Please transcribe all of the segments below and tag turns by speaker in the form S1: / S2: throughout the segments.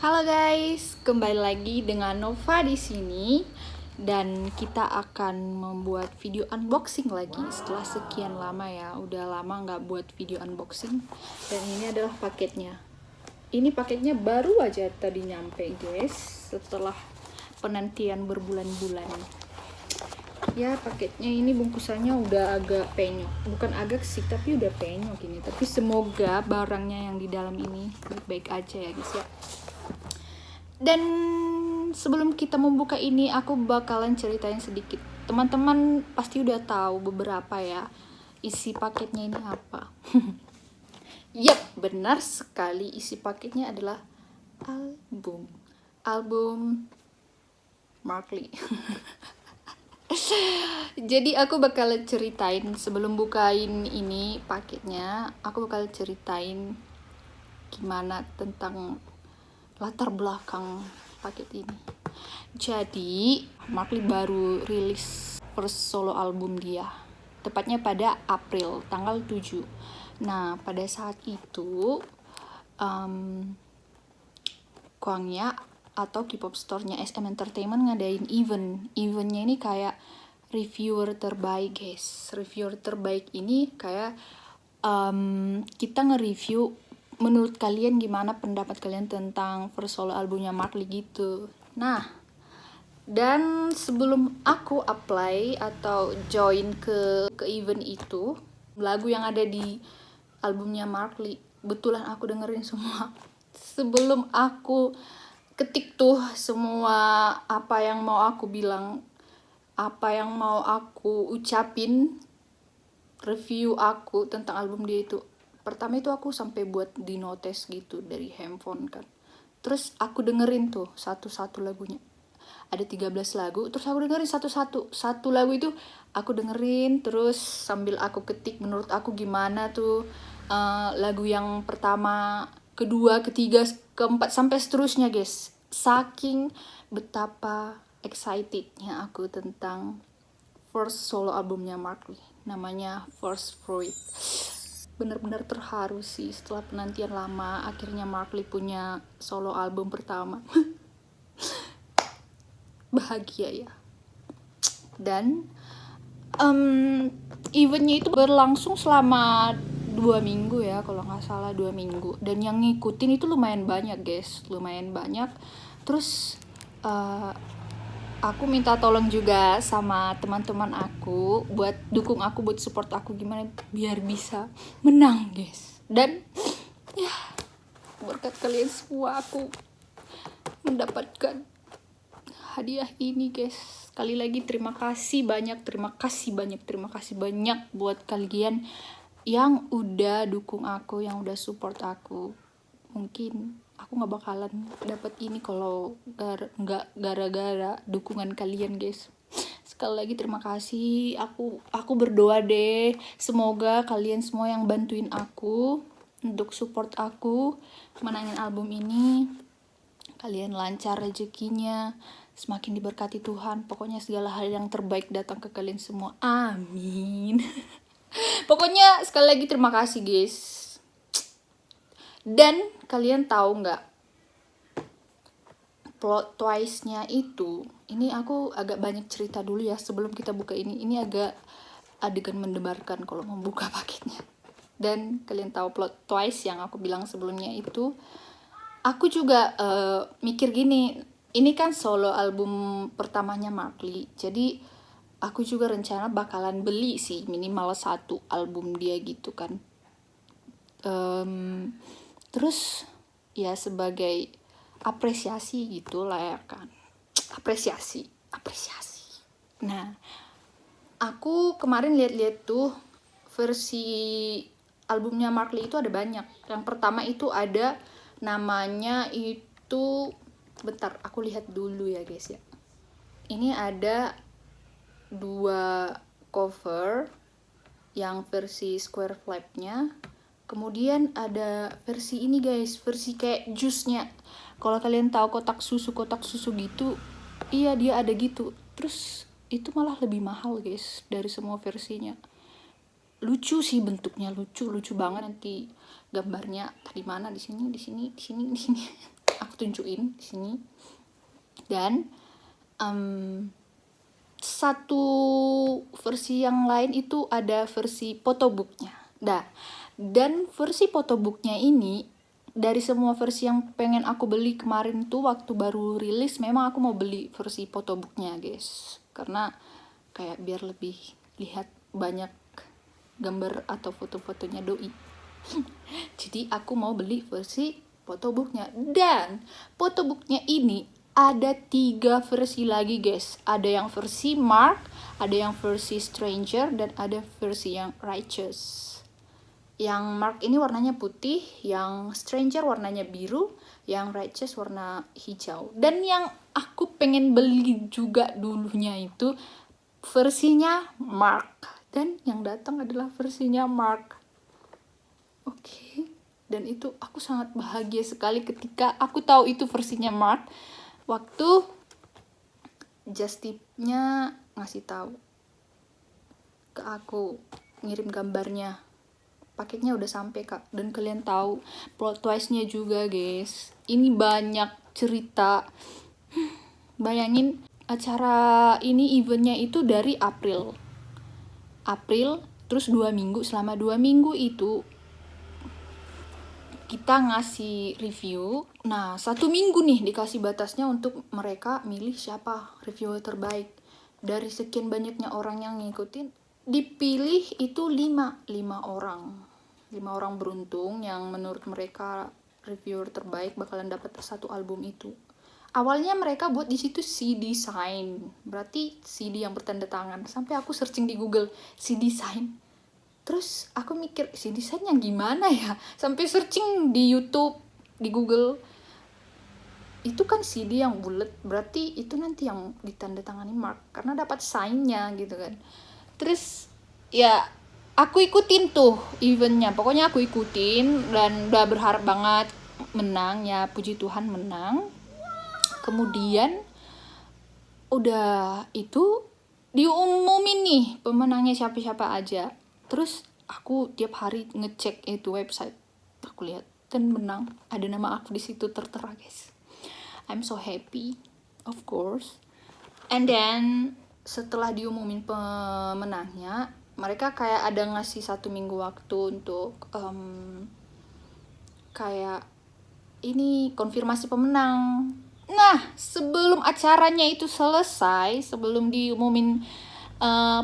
S1: Halo guys, kembali lagi dengan Nova di sini dan kita akan membuat video unboxing lagi setelah sekian lama ya. Udah lama nggak buat video unboxing dan ini adalah paketnya. Ini paketnya baru aja tadi nyampe guys setelah penantian berbulan-bulan. Ya paketnya ini bungkusannya udah agak penyok, bukan agak sih tapi udah penyok ini. Tapi semoga barangnya yang di dalam ini baik-baik aja ya guys ya. Dan sebelum kita membuka ini, aku bakalan ceritain sedikit. Teman-teman pasti udah tahu beberapa ya isi paketnya ini apa. Yap, benar sekali isi paketnya adalah album. Album Mark Lee. Jadi aku bakal ceritain sebelum bukain ini paketnya, aku bakal ceritain gimana tentang latar belakang paket ini. Jadi, Mark Lee baru rilis first solo album dia. Tepatnya pada April, tanggal 7. Nah, pada saat itu Kwangya atau K-pop store-nya SM Entertainment ngadain event. Eventnya ini kayak reviewer terbaik, guys. Reviewer terbaik ini kayak kita nge-review menurut kalian gimana pendapat kalian tentang first solo albumnya Mark Lee gitu. Nah, dan sebelum aku apply atau join ke event itu, lagu yang ada di albumnya Mark Lee, betulan aku dengerin semua. Sebelum aku ketik tuh semua apa yang mau aku bilang, apa yang mau aku ucapin, review aku tentang album dia itu. Pertama itu aku sampai buat di notes gitu dari handphone kan. Terus aku dengerin tuh satu-satu lagunya. Ada 13 lagu, terus aku dengerin satu-satu. Satu lagu itu aku dengerin terus sambil aku ketik menurut aku gimana tuh lagu yang pertama, kedua, ketiga, keempat sampai seterusnya, guys. Saking betapa excitednya aku tentang first solo albumnya Mark Lee, namanya First Fruit. Benar-benar terharu sih setelah penantian lama akhirnya Mark Lee punya solo album pertama. Bahagia ya. Dan eventnya itu berlangsung selama 2 minggu ya, kalau nggak salah 2 minggu. Dan yang ngikutin itu lumayan banyak guys, lumayan banyak. Terus aku minta tolong juga sama teman-teman aku buat dukung aku, buat support aku gimana biar bisa menang guys. Dan ya berkat kalian semua aku mendapatkan hadiah ini guys. Sekali lagi terima kasih banyak buat kalian yang udah dukung aku, yang udah support aku. Mungkin aku nggak bakalan dapat ini kalau nggak gara-gara dukungan kalian guys. Sekali lagi terima kasih. Aku berdoa deh semoga kalian semua yang bantuin aku untuk support aku menangin album ini, kalian lancar rezekinya, semakin diberkati Tuhan. Pokoknya segala hal yang terbaik datang ke kalian semua, amin. Pokoknya sekali lagi terima kasih guys. Dan kalian tahu nggak plot twist-nya itu? Ini aku agak banyak cerita dulu ya sebelum kita buka ini. Ini agak adegan mendebarkan kalau membuka paketnya. Dan kalian tahu plot twist yang aku bilang sebelumnya itu, aku juga mikir gini, ini kan solo album pertamanya Mark Lee. Jadi aku juga rencana bakalan beli sih minimal 1 album dia gitu kan. Terus ya sebagai apresiasi gitu lah ya kan. Apresiasi. Nah, aku kemarin lihat-lihat tuh versi albumnya Mark Lee itu ada banyak. Yang pertama itu ada namanya itu, bentar aku lihat dulu ya guys ya. Ini ada 2 cover, yang versi square flap-nya. Kemudian ada versi ini guys, versi kayak jus-nya. Kalau kalian tahu kotak susu gitu, iya dia ada gitu. Terus itu malah lebih mahal guys dari semua versinya. Lucu sih bentuknya, lucu banget. Nanti gambarnya tadi mana, di sini. aku tunjukin di sini. Dan satu versi yang lain itu ada versi photobooknya. Dan versi photobooknya ini, dari semua versi yang pengen aku beli kemarin tuh waktu baru rilis, memang aku mau beli versi photobooknya guys, karena kayak biar lebih lihat banyak gambar atau foto-fotonya doi. Jadi aku mau beli versi photobooknya. Dan photobooknya ini ada 3 versi lagi guys. Ada yang versi Mark, ada yang versi Stranger, dan ada versi yang Righteous. Yang Mark ini warnanya putih, yang Stranger warnanya biru, yang Righteous warna hijau. Dan yang aku pengen beli juga dulunya itu versinya Mark. Dan yang datang adalah versinya Mark. Oke. Dan itu aku sangat bahagia sekali ketika aku tahu itu versinya Mark. Waktu Justipnya ngasih tahu ke aku, ngirim gambarnya. Paketnya udah sampai kak. Dan kalian tahu plot twist-nya juga guys. Ini banyak cerita. Bayangin acara ini, eventnya itu dari April, terus 2 minggu. Selama 2 minggu itu kita ngasih review. Nah, 1 minggu nih dikasih batasnya untuk mereka milih siapa reviewer terbaik. Dari sekian banyaknya orang yang ngikutin, dipilih itu 5 orang. 5 orang beruntung yang menurut mereka reviewer terbaik bakalan dapat 1 album itu. Awalnya mereka buat di situ CD sign, berarti CD yang bertanda tangan. Sampai aku searching di Google CD sign. Terus aku mikir CD sign yang gimana ya? Sampai searching di YouTube, di Google. Itu kan CD yang bulat, berarti itu nanti yang ditandatangani Mark karena dapat sign-nya gitu kan. Terus ya aku ikutin tuh eventnya. Pokoknya aku ikutin dan udah berharap banget menang ya, puji Tuhan menang. Kemudian udah itu diumumin nih pemenangnya siapa-siapa aja. Terus aku tiap hari ngecek itu website, aku lihat dan menang. Ada nama aku di situ tertera guys. I'm so happy, of course. And then setelah diumumin pemenangnya, mereka kayak ada ngasih 1 minggu waktu untuk kayak ini konfirmasi pemenang. Nah, sebelum acaranya itu selesai, sebelum diumumin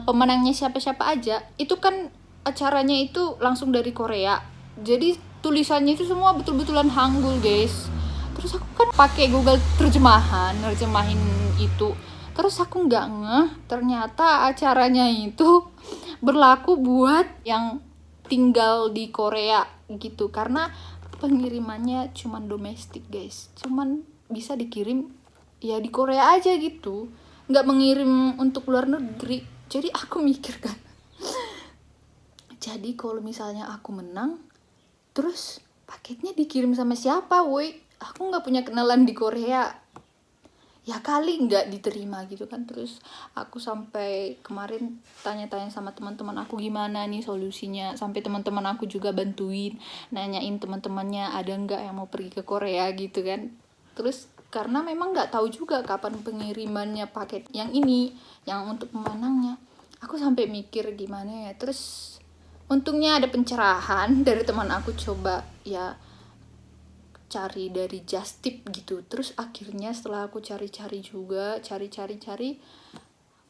S1: pemenangnya siapa-siapa aja, itu kan acaranya itu langsung dari Korea. Jadi tulisannya itu semua betul-betulan Hangul, guys. Terus aku kan pakai Google nerjemahin itu. Terus aku nggak ngeh, ternyata acaranya itu berlaku buat yang tinggal di Korea gitu, karena pengirimannya cuman domestik guys, cuman bisa dikirim ya di Korea aja gitu, nggak mengirim untuk luar negeri. Jadi aku mikir kan, jadi kalau misalnya aku menang terus paketnya dikirim sama siapa woi, aku nggak punya kenalan di Korea, ya kali nggak diterima gitu kan. Terus aku sampai kemarin tanya-tanya sama teman-teman aku gimana nih solusinya, sampai teman-teman aku juga bantuin nanyain teman-temannya ada nggak yang mau pergi ke Korea gitu kan. Terus karena memang nggak tahu juga kapan pengirimannya paket yang ini, yang untuk pemenangnya, aku sampai mikir gimana ya. Terus untungnya ada pencerahan dari teman aku, coba ya cari dari Justip gitu. Terus akhirnya setelah aku cari-cari juga, cari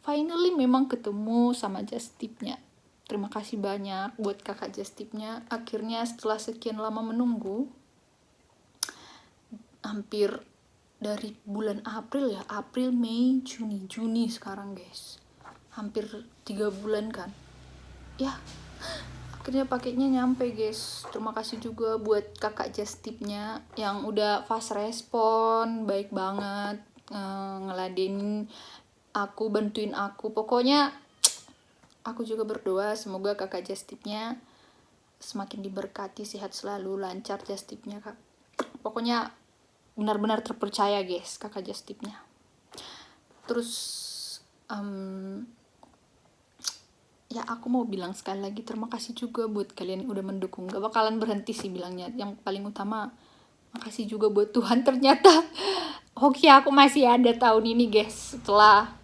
S1: finally memang ketemu sama Justipnya. Terima kasih banyak buat kakak Justipnya. Akhirnya setelah sekian lama menunggu, hampir dari bulan April ya, April, Mei, Juni sekarang guys, hampir 3 bulan kan ya, akhirnya paketnya nyampe guys. Terima kasih juga buat kakak Justipnya yang udah fast respon, baik banget, ngeladenin aku, bantuin aku. Pokoknya aku juga berdoa semoga kakak Justipnya semakin diberkati, sehat selalu, lancar Justipnya kak. Pokoknya benar-benar terpercaya guys kakak Justipnya. Terus ya aku mau bilang sekali lagi terima kasih juga buat kalian yang udah mendukung. Gak bakalan berhenti sih bilangnya. Yang paling utama Makasih juga buat Tuhan, ternyata hoki aku masih ada tahun ini guys. Setelah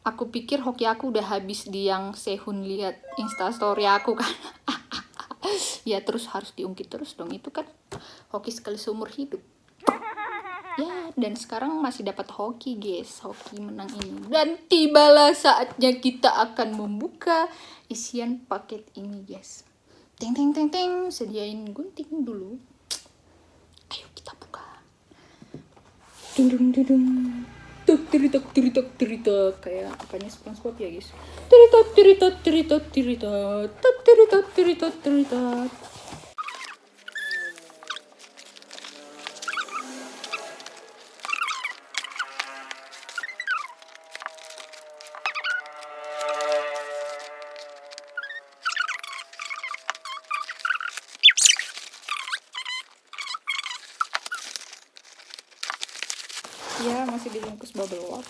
S1: aku pikir hoki aku udah habis di yang Sehun lihat instastory aku kan. Ya terus harus diungkit terus dong, itu kan hoki sekali seumur hidup. Ya, dan sekarang masih dapat hoki guys, hoki menang ini. Dan tibalah saatnya kita akan membuka isian paket ini guys. Teng teng teng teng, sediain gunting dulu. Ayo kita buka. Dung dung dung. Tuk tiritok tiritok tiritok, kayak apanya SpongeBob ya guys. Tiritok tiritok tiritok tiritok, tuk tiritok tiritok tiritok. Ya, masih dibungkus bubble wrap.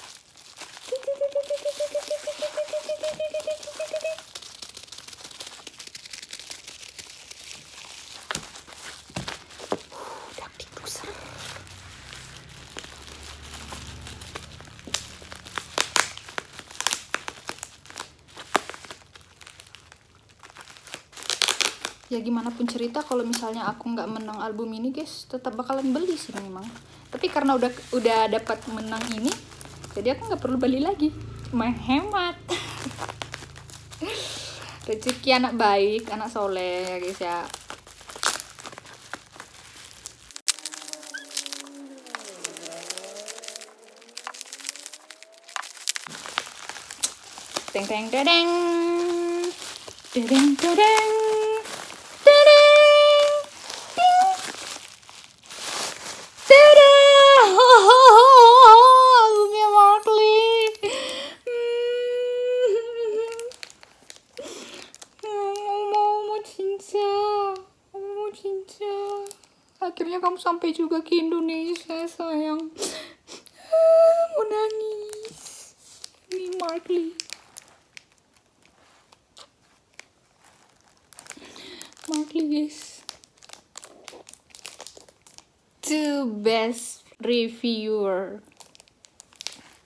S1: Ya gimana pun cerita, kalau misalnya aku nggak menang album ini guys, tetap bakalan beli sih memang. Tapi karena udah dapat menang ini, jadi aku nggak perlu beli lagi, cuma hemat. Rezeki anak baik, anak soleh ya guys ya. Teng teng dedeng, dedeng dedeng. Albumnya Marley. Mau cinta, mau cinta. Akhirnya kamu sampai juga ke Indonesia sayang. Mau nangis. Ini Marley. Marley guys. The best reviewer.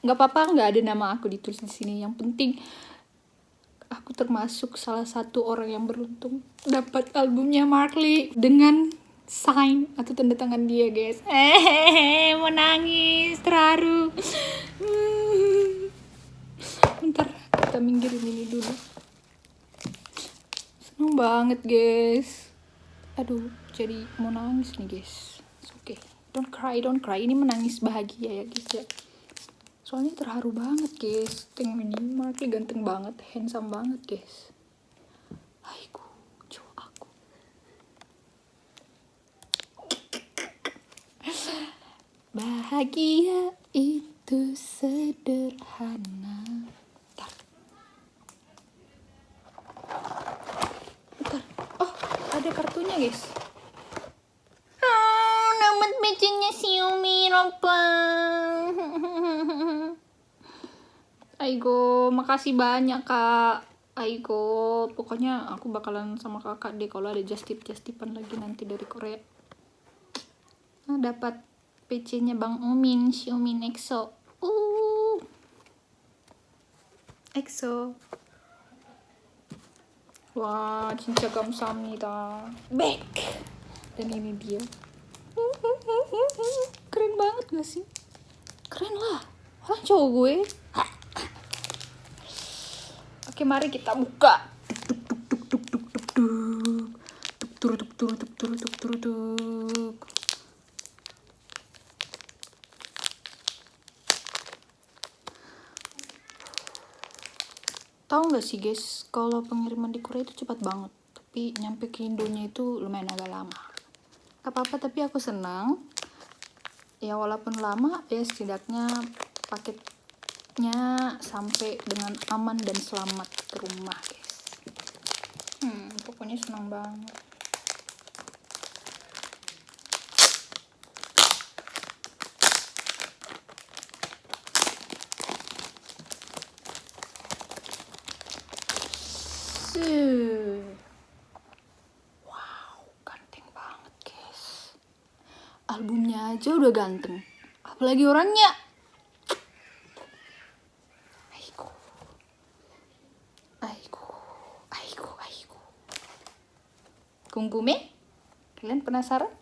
S1: Nggak apa-apa, nggak ada nama aku ditulis di sini. Yang penting aku termasuk salah satu orang yang beruntung dapat albumnya Marley dengan sign atau tanda tangan dia guys. Mau nangis terharu. Bentar, kita minggirin ini dulu. Seneng banget guys. Aduh, jadi mau nangis nih guys. It's okay, don't cry, don't cry. Ini menangis bahagia ya guys ya. Soalnya terharu banget guys. Teng ini Marley ganteng banget, handsome banget guys. Aiku, cowok aku. Bahagia itu sederhana. Bentar. Oh, ada kartunya guys. Nama bacanya Xiaomi Ropa. Aigo, makasih banyak kak. Aigo, pokoknya aku bakalan sama kakak deh kalau ada just-tipan lagi nanti dari Korea. Nah, dapat PC-nya Bang Omin, Xiaomi EXO. EXO. Wah, cinta 감사합니다. Back. Dan ini dia. Keren banget gak sih? Keren lah. Orang cowok gue. Oke, mari kita buka. Tahu nggak sih guys, kalau pengiriman di Korea itu cepat banget, tapi nyampe ke Indonya itu lumayan agak lama. Gak apa-apa, tapi aku senang. Ya walaupun lama, ya setidaknya paketnya sampai dengan aman dan selamat ke rumah guys. Pokoknya senang banget. Wow, ganteng banget guys. albumnya aja udah ganteng, apalagi orangnya. Aiku, aiku, aiku, aiku. Kungkume, kalian penasaran?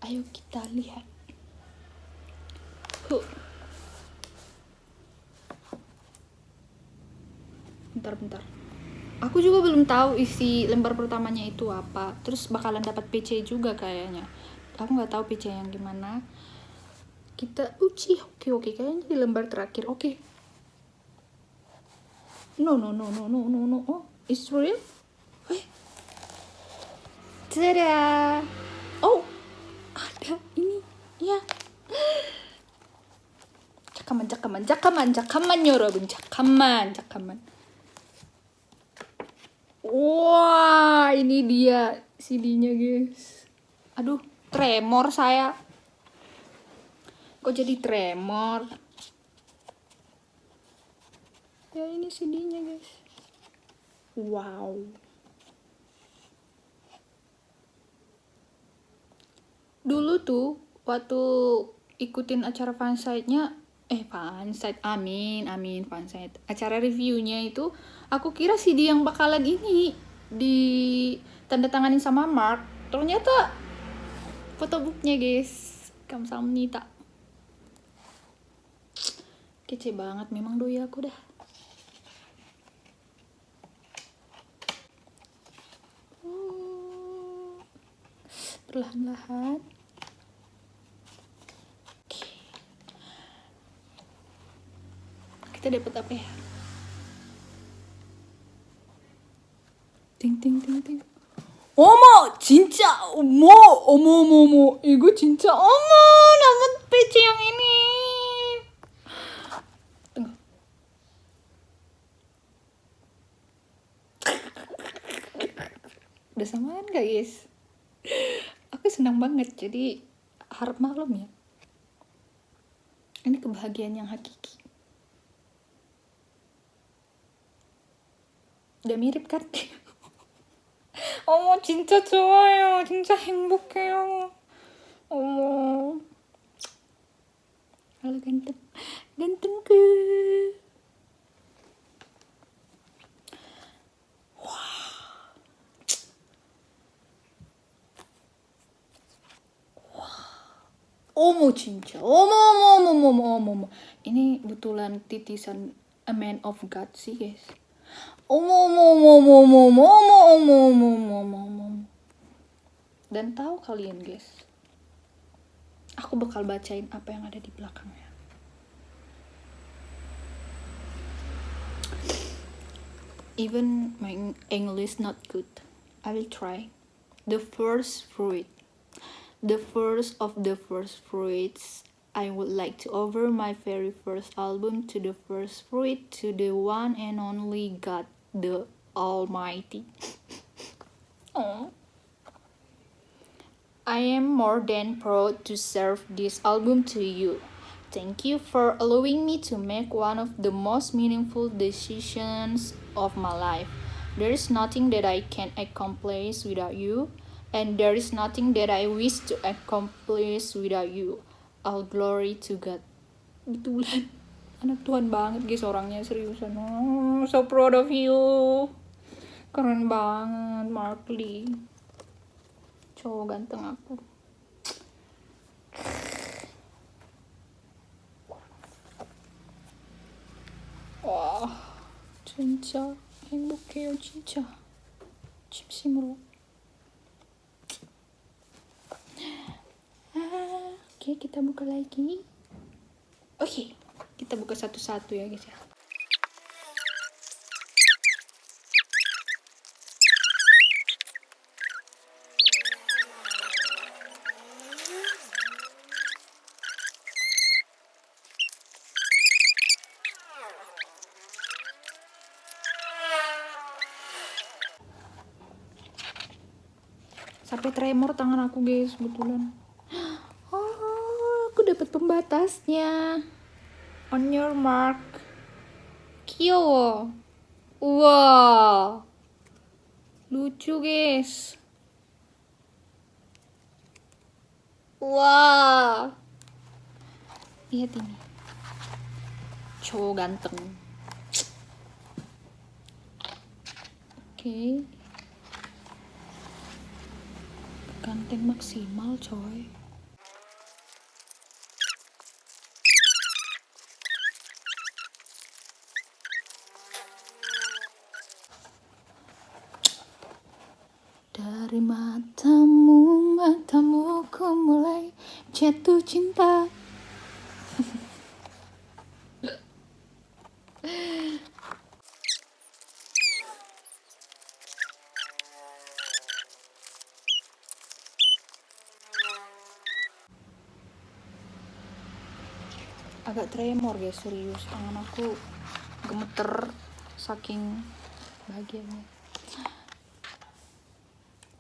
S1: Ayo kita lihat. Bentar. Aku juga belum tahu isi lembar pertamanya itu apa. Terus bakalan dapat PC juga kayaknya. Aku nggak tahu PC yang gimana. Kita uji. Oke. Kayaknya di lembar terakhir. Oke. No. Oh, it's real? Tada. Oh, ada ini. Ya. 잠깐만 여러분. 잠깐만. Wah, ini dia CD-nya, guys. Aduh, tremor saya. Kok jadi tremor? Ya, ini CD-nya, guys. Wow. Dulu tuh, waktu ikutin acara fansite-nya, fansite, amin, fansite. Acara reviewnya itu, aku kira CD yang bakalan ini di tanda tanganin sama Mark. Ternyata fotobooknya, guys. Kamsahamnida. Kece banget, memang doi aku dah. Perlahan-lahan. Kita dapat apa ya? Ting. 어머! 진짜! 어머. 이거 진짜, 어머! dapat PC yang ini. Tunggu. Udah samaan gak, guys? Aku senang banget, jadi harap maklum ya. Ini kebahagiaan yang hakiki. Udah mirip kan? 어머, 진짜 좋아요. 진짜 행복해요. 어머. Halo gantengku. 어머, 진짜. 어머. Ini betulan titisan A Man of God sih, guys. 어머. Dan tahu kalian, guys, aku bakal bacain apa yang ada di belakangnya. Even my English not good, I will try. The first fruit. The first of the first fruits, I would like to offer my very first album to the first fruit, to the one and only God, the Almighty. Oh. I am more than proud to serve this album to you. Thank you for allowing me to make one of the most meaningful decisions of my life. There is nothing that I can accomplish without you, and there is nothing that I wish to accomplish without you. All glory to God. Betulan. Anak Tuhan banget, guys, orangnya, seriusan. Oh, so proud of you. Keren banget, Mark Lee. Cowok ganteng aku. Wah, 진짜 행복해요, 진짜. 진심으로. Oke, kita buka lagi. Oke, kita buka satu-satu ya, guys ya. Sampai tremor tangan aku, guys, betulan. Oh, aku dapat pembatasnya. On your mark. Kyo. Wow. Lucu, guys. Wah, lihat ini, cowok ganteng. Oke, ganteng maksimal coy. Dari matamu, matamu ku mulai jatuh cinta. Agak tremor guys, serius, tangan aku gemeter saking bahagianya.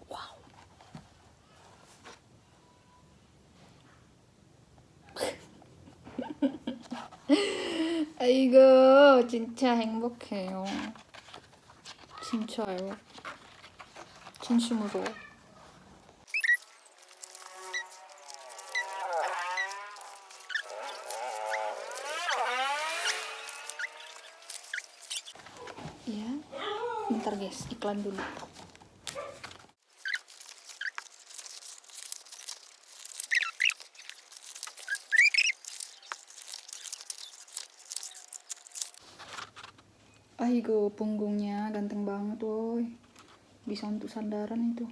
S1: Wow. 아이고 진짜 행복해요. 진짜요. 진심으로. Ya, bentar guys, iklan dulu. Aigo, punggungnya ganteng banget woi. Bisa untuk sandaran itu.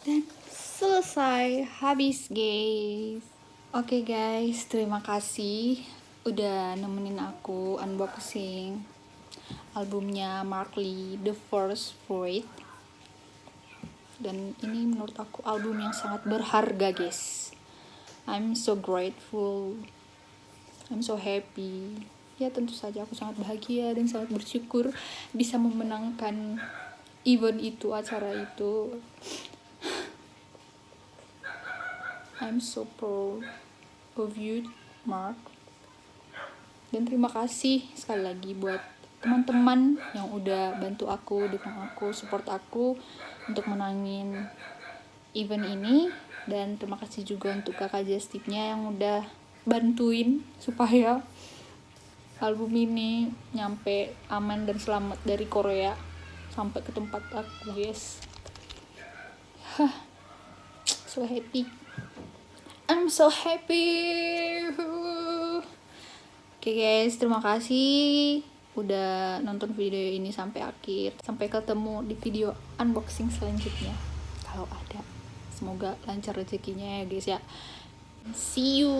S1: Dan selesai, habis guys. Oke guys, terima kasih udah nemenin aku unboxing albumnya Mark Lee, The First Fruit. Dan ini menurut aku album yang sangat berharga guys. I'm so grateful, I'm so happy. Ya tentu saja aku sangat bahagia dan sangat bersyukur bisa memenangkan event itu, acara itu. I'm so proud of you, Mark. Dan terima kasih sekali lagi buat teman-teman yang udah bantu aku, dukung aku, support aku untuk menangin event ini. Dan terima kasih juga untuk kakak Justipnya yang udah bantuin supaya album ini nyampe aman dan selamat dari Korea sampai ke tempat aku guys. So happy, I'm so happy. Oke guys, terima kasih udah nonton video ini sampai akhir. Sampai ketemu di video unboxing selanjutnya kalau ada. Semoga lancar rezekinya ya guys ya. See you.